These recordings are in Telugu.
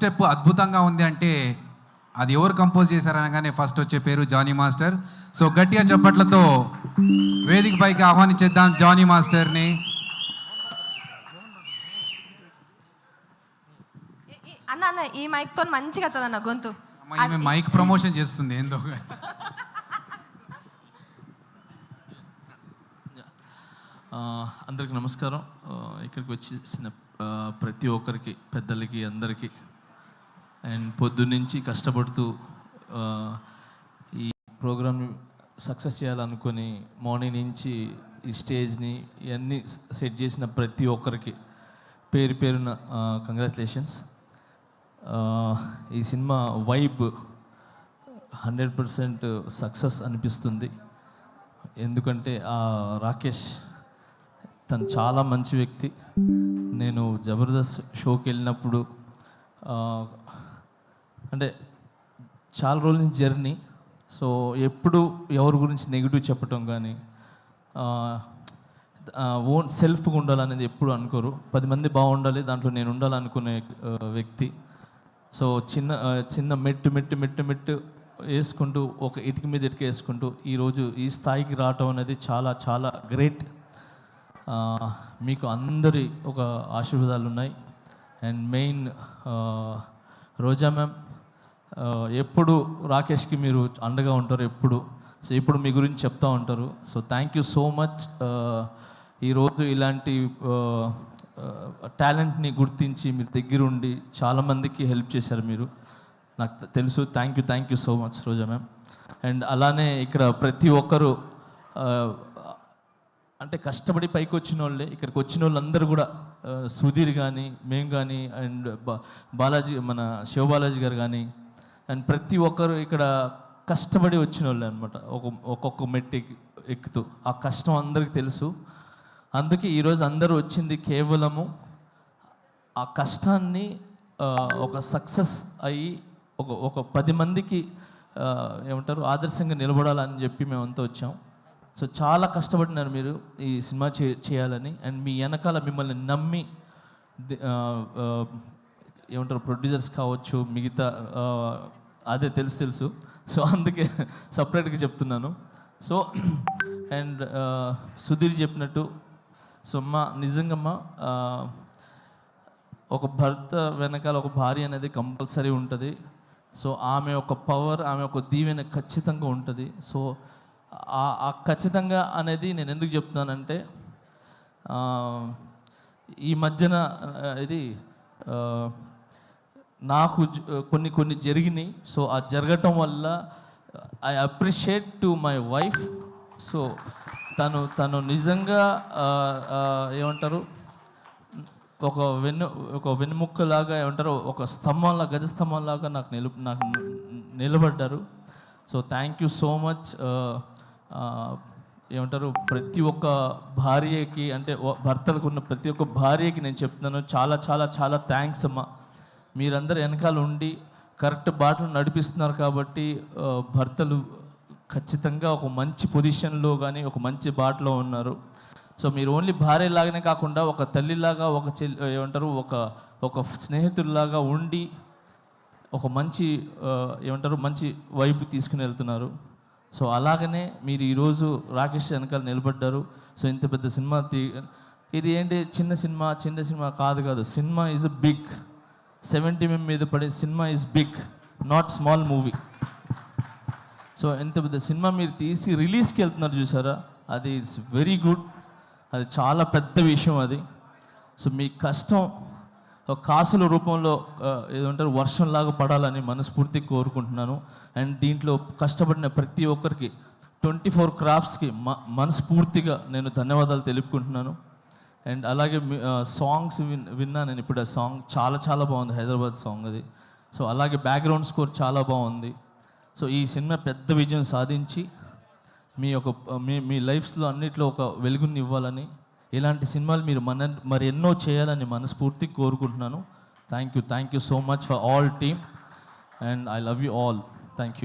స్టెప్ అద్భుతంగా ఉంది అంటే అది ఎవరు కంపోజ్ చేశారనగానే ఫస్ట్ వచ్చే పేరు జానీ మాస్టర్. సో గట్టిగా చప్పట్లతో వేదిక పైకి ఆహ్వానించేద్దాం జానీ మాస్టర్ని. అన్న అన్న ఈ మైక్తో మంచిగా వస్తుందన్న గొంతు. మైక్ ప్రమోషన్ చేస్తుంది ఏందో. అందరికి నమస్కారం. ఇక్కడికి వచ్చేసిన ప్రతి ఒక్కరికి, పెద్దలకి, అందరికీ, అండ్ పొద్దున్నుంచి కష్టపడుతూ ఈ ప్రోగ్రామ్ సక్సెస్ చేయాలనుకొని మార్నింగ్ నుంచి ఈ స్టేజ్ని ఇవన్నీ సెట్ చేసిన ప్రతి ఒక్కరికి పేరు పేరున కంగ్రాచులేషన్స్. ఈ సినిమా వైబ్ 100% సక్సెస్ అనిపిస్తుంది. ఎందుకంటే రాకేష్ తను చాలా మంచి వ్యక్తి. నేను జబర్దస్త్ షోకి వెళ్ళినప్పుడు అంటే చాలా రోజుల నుంచి జర్నీ. సో ఎప్పుడు ఎవరి గురించి నెగిటివ్ చెప్పటం కానీ ఓన్ సెల్ఫ్గా ఉండాలనేది ఎప్పుడు అనుకోరు. 10 మంది బాగుండాలి, దాంట్లో నేను ఉండాలనుకునే వ్యక్తి. సో చిన్న మెట్టు వేసుకుంటూ ఒక ఇటుక మీద ఇటుక వేసుకుంటూ ఈరోజు ఈ స్థాయికి రావటం అనేది చాలా చాలా గ్రేట్. మీకు అందరి ఒక ఆశీర్వాదాలు ఉన్నాయి. అండ్ మెయిన్ రోజా మ్యామ్, ఎప్పుడు రాకేష్కి మీరు అండగా ఉంటారు ఎప్పుడు. సో ఇప్పుడు మీ గురించి చెప్తూ ఉంటారు. So thank you so much. ఈరోజు ఇలాంటి టాలెంట్ని గుర్తించి మీరు దగ్గరుండి చాలామందికి హెల్ప్ చేశారు మీరు, నాకు తెలుసు. Thank you so much Roja ma'am. And అలానే ఇక్కడ ప్రతి ఒక్కరు అంటే కష్టపడి పైకి వచ్చిన వాళ్ళే. ఇక్కడికి వచ్చిన వాళ్ళందరూ కూడా సుధీర్ కానీ, మేము కానీ, అండ్ బాలాజీ, మన శివబాలాజీ గారు కానీ, అండ్ ప్రతి ఒక్కరు ఇక్కడ కష్టపడి వచ్చిన వాళ్ళే అనమాట. ఒక్కొక్క మెట్టు ఎక్కుతూ ఆ కష్టం అందరికీ తెలుసు. అందుకే ఈరోజు అందరూ వచ్చింది కేవలము ఆ కష్టాన్ని ఒక సక్సెస్ అయ్యి ఒక 10 మందికి ఏమంటారు ఆదర్శంగా నిలబడాలని చెప్పి మేమంతా వచ్చాం. సో చాలా కష్టపడినారు మీరు ఈ సినిమా చేయాలని. అండ్ మీ వెనకాల మిమ్మల్ని నమ్మి ఏమంటారు ప్రొడ్యూసర్స్ కావచ్చు, మిగతా అదే తెలుసు. సో అందుకే సపరేట్గా చెప్తున్నాను. సో అండ్ సుధీర్ చెప్పినట్టు, సో నిజంగా ఒక భర్త వెనకాల ఒక భార్య అనేది కంపల్సరీ ఉంటుంది. సో ఆమె ఒక పవర్, ఆమె ఒక దీవెన ఖచ్చితంగా ఉంటుంది. సో ఆ ఖచ్చితంగా అనేది నేను ఎందుకు చెప్తున్నానంటే, ఈ మధ్యన ఇది నాకు కొన్ని జరిగినాయి. సో ఆ జరగటం వల్ల I appreciate to my wife. So తను నిజంగా ఏమంటారు ఒక వెన్నుముక్కలాగా, ఏమంటారు ఒక స్తంభంలా, గజ స్తంభంలాగా నాకు నిలబడ్డారు. So thank you so much. ఏమంటారు ప్రతి ఒక్క భార్యకి, అంటే భర్తలకు ఉన్న ప్రతి ఒక్క భార్యకి నేను చెప్తున్నాను, చాలా చాలా చాలా థ్యాంక్స్ అమ్మా. మీరందరూ వెనకాల ఉండి కరెక్ట్ బాటలు నడిపిస్తున్నారు కాబట్టి భర్తలు ఖచ్చితంగా ఒక మంచి పొజిషన్లో కానీ ఒక మంచి బాటలో ఉన్నారు. సో మీరు ఓన్లీ భార్యలాగానే కాకుండా ఒక తల్లిలాగా, ఒక ఏమంటారు ఒక స్నేహితుల్లాగా ఉండి ఒక మంచి ఏమంటారు మంచి వైపు తీసుకుని వెళ్తున్నారు. సో అలాగనే మీరు ఈరోజు రాకేష్ వెనకాల నిలబడ్డారు. సో ఇంత పెద్ద సినిమా ఇది ఏంటి చిన్న సినిమా కాదు. Cinema is a big. 70 mm మీద పడే cinema is big, not small movie. So ఎంత పెద్ద సినిమా మీరు తీసి రిలీజ్కి వెళ్తున్నారు చూసారా, అది ఇట్స్ వెరీ గుడ్. అది చాలా పెద్ద విషయం అది. సో మీ కష్టం కాసుల రూపంలో ఏదంటారు వర్షంలాగా పడాలని మనస్ఫూర్తిగా కోరుకుంటున్నాను. అండ్ దీంట్లో కష్టపడిన ప్రతి ఒక్కరికి 24 క్రాఫ్ట్స్కి మనస్ఫూర్తిగా నేను ధన్యవాదాలు తెలుపుకుంటున్నాను. అండ్ అలాగే సాంగ్స్ విన్నా నేను ఇప్పుడు. ఆ సాంగ్ చాలా చాలా బాగుంది, హైదరాబాద్ సాంగ్ అది. సో అలాగే బ్యాక్గ్రౌండ్ స్కోర్ చాలా బాగుంది. సో ఈ సినిమా పెద్ద విజయం సాధించి మీ లైఫ్స్లో అన్నిట్లో ఒక వెలుగుని ఇవ్వాలని, ఇలాంటి సినిమాలు మీరు మరి ఎన్నో చేయాలని మనస్ఫూర్తిగా కోరుకుంటున్నాను. Thank you so much for all team and I love you all. Thank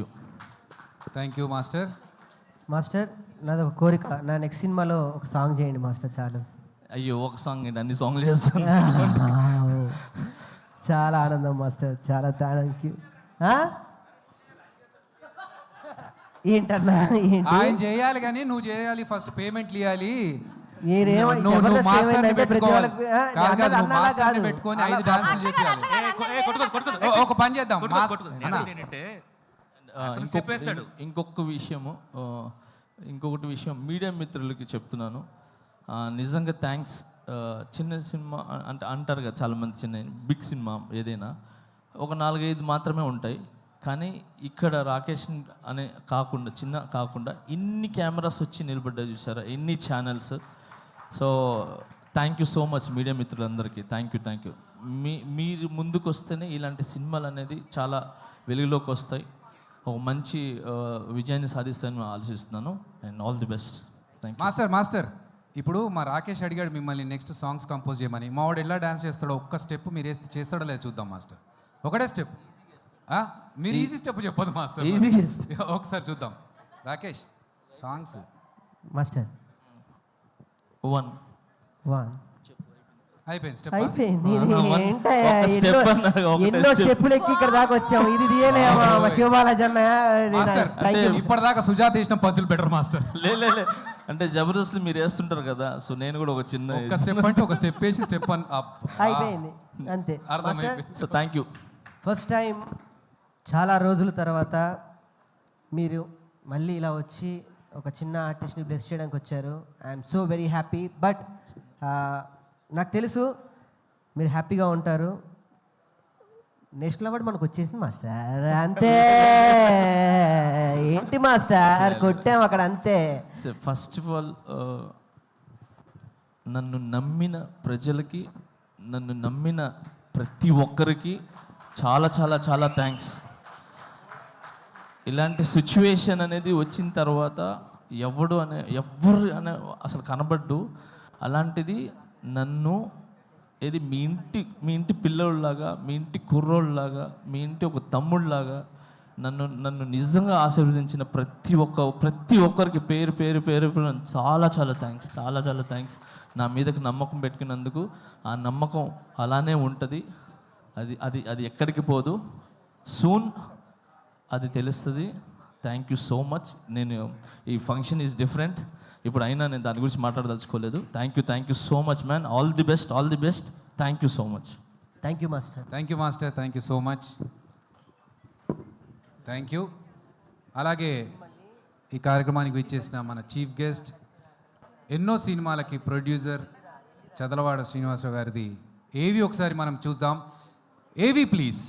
you master. నాది ఒక కోరిక, నా నెక్స్ట్ సినిమాలో ఒక సాంగ్ చేయండి మాస్టర్ చాలు. అయ్యో ఒక సాంగ్ ఏంటి, అన్ని సాంగ్లు చేస్తాను. చాలా ఆనందం మాస్టర్, చాలా థ్యాంక్ యూ. ఏంటన్నా ఏంటి ఆయన చేయాలి కానీ నువ్వు చేయాలి, ఫస్ట్ పేమెంట్లు ఇవ్వాలి. మీరేమో నువ్వు జబర్దస్త్ మాస్టర్ని ఏమైందంటే ప్రతి పెట్టుకోవాలి. వాళ్ళకి కాదు, అన్నది నువ్వు అన్నలా మాస్టర్ని కాదు. పెట్టుకొని 5 డాన్సులు చేయాలి. ఒక పని చేద్దాం, అన్న, ఇంకొక విషయము, ఇంకొకటి విషయం మీడియా మిత్రులకి చెప్తున్నాను. నిజంగా థ్యాంక్స్. చిన్న సినిమా అంటే అంటారు కదా చాలామంది, చిన్న బిగ్ సినిమా ఏదైనా ఒక 4-5 మాత్రమే ఉంటాయి. కానీ ఇక్కడ రాకేష్ అనే కాకుండా, చిన్న కాకుండా ఇన్ని కెమెరాస్ వచ్చి నిలబడ్డాయి చూసారా, ఎన్ని channels. So thank you so much media మిత్రులందరికీ. Thank you. మీరు ముందుకు వస్తేనే ఇలాంటి సినిమాలు అనేది చాలా వెలుగులోకి వస్తాయి, ఒక మంచి విజయాన్ని సాధిస్తానని ఆలోచిస్తున్నాను. And all the best. Thank you. Master ఇప్పుడు మా రాకేష్ అడిగాడు మిమ్మల్ని నెక్స్ట్ సాంగ్స్ కంపోజ్ చేయమని. మా వాడు ఎలా డాన్స్ చేస్తాడో ఒక్క స్టెప్ మీరు వేస్తే చేస్తాడో లేదు చూద్దాం మాస్టర్. ఒకటే స్టెప్, మీరు ఈజీ స్టెప్ చెప్పదు మాస్టర్, ఈజీ ఒకసారి చూద్దాం. రాకేష్ సాంగ్స్ మాస్టర్ 1 అయిపోయింది స్టెప్. అయిపోయింది. ఇది ఒక ఏంటయ్యా, step అన్నారు, ఒకటే ఎన్నో step. స్టెప్పులు ఎక్కి ఇక్కడ దాకా వచ్చాము. ఇది తీయలేమా శివబాలాజీ మాస్టర్ అన్న? ఇప్పటిదాకా సుజాత వేసిన పంచులు బెటర్ మాస్టర్. లే అంటే జబర్దస్త్ మీరు వేస్తుంటారు కదా, సో నేను కూడా ఒక చిన్న ఒక స్టెప్ అంటే ఒక స్టెప్ వేసి స్టెప్ అయిపోయింది అంతే. అర్థమైపోయింది. So thank you. First time చాలా రోజుల తర్వాత మీరు మళ్ళీ ఇలా వచ్చి ఒక చిన్న ఆర్టిస్ట్ని బ్లెస్ చేయడానికి వచ్చారు. I'm so very happy. But నాకు తెలుసు మీరు హ్యాపీగా ఉంటారు. నేషనల్ అవార్డు మనకు వచ్చేసింది మాస్టర్, అంతే. ఏంటి మాస్టర్ కొట్టాం అక్కడ, అంతే. ఫస్ట్ ఆఫ్ ఆల్ నన్ను నమ్మిన ప్రజలకి, నన్ను నమ్మిన ప్రతి ఒక్కరికి చాలా చాలా చాలా థ్యాంక్స్. ఇలాంటి సిచ్యువేషన్ అనేది వచ్చిన తర్వాత ఎవరు అనే అసలు కనబడ్డు. అలాంటిది నన్ను ఏది మీ ఇంటి పిల్లోళ్ళలాగా, మీ ఇంటి కుర్రోళ్ళలాగా, మీ ఇంటి ఒక తమ్ముళ్ళలాగా నన్ను నిజంగా ఆశీర్వదించిన ప్రతి ఒక్కరికి పేరు చాలా చాలా థ్యాంక్స్. నా మీదకి నమ్మకం పెట్టుకున్నందుకు. ఆ నమ్మకం అలానే ఉంటుంది, అది ఎక్కడికి పోదు. సూన్ అది తెలుస్తుంది. Thank you so much. నేను ఈ ఫంక్షన్ ఈజ్ డిఫరెంట్ ఇప్పుడు, అయినా నేను దాని గురించి మాట్లాడదలుచుకోలేదు. Thank you so much man. All the best. Thank you so much. Thank you master. Thank you so much. Thank you. అలాగే ఈ కార్యక్రమానికి విచ్చేసిన మన చీఫ్ గెస్ట్, ఎన్నో సినిమాలకి ప్రొడ్యూసర్ చదలవాడ శ్రీనివాసరావు గారిది ఏవి ఒకసారి మనం చూద్దాం. ఏవి ప్లీజ్.